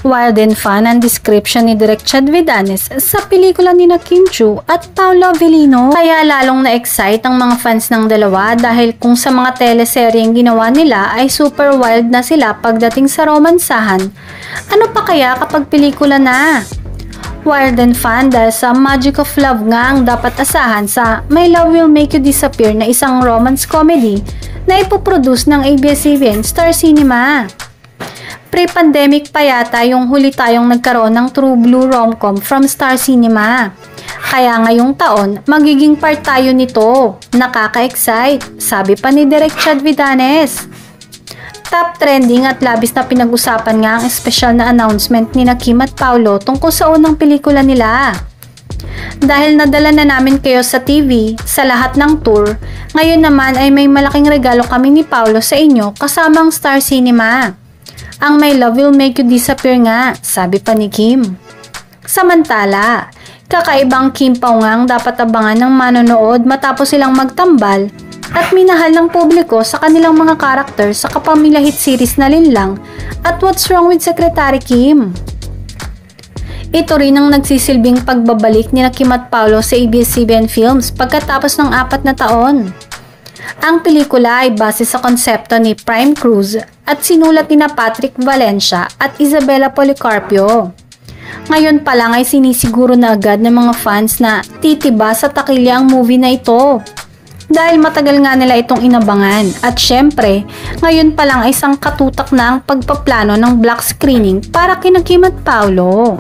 Wild and fun ang description ni Direk Chad Vidanes sa pelikula ni Kim Chiu at Paolo Avellino. Kaya lalong na-excite ang mga fans ng dalawa dahil kung sa mga teleseryeng ginawa nila ay super wild na sila pagdating sa romansahan, ano pa kaya kapag pelikula na? Wild and fun dahil sa Magic of Love nga ang dapat asahan sa My Love Will Make You Disappear na isang romance comedy na ipoproduce ng ABS-CBN Star Cinema. Pre-pandemic pa yata yung huli tayong nagkaroon ng True Blue Rom-Com from Star Cinema. Kaya ngayong taon, magiging part tayo nito. Nakaka-excite, sabi pa ni Direk Chad Vidanes. Top trending at labis na pinag-usapan nga ang espesyal na announcement ni Kim at Paolo tungkol sa unang pelikula nila. Dahil nadala na namin kayo sa TV, sa lahat ng tour, ngayon naman ay may malaking regalo kami ni Paolo sa inyo kasama ang Star Cinema. Ang My Love Will Make You Disappear nga, sabi pa ni Kim. Samantala, kakaibang Kim Pao nga ang dapat abangan ng manonood matapos silang magtambal at minahal ng publiko sa kanilang mga karakter sa kapamilya hit series na Linlang at What's Wrong with Secretary Kim. Ito rin ang nagsisilbing pagbabalik ni Kim at Paolo sa ABS-CBN Films pagkatapos ng 4 na taon. Ang pelikula ay base sa konsepto ni Prime Cruz at sinulat ni Patrick Valencia at Isabella Policarpio. Ngayon pa lang ay sinisiguro na agad ng mga fans na titiba sa takilya ang movie na ito. Dahil matagal nga nila itong inabangan at syempre, ngayon pa lang ay isang katutak na ang pagpaplano ng black screening para kina Kim at Paolo.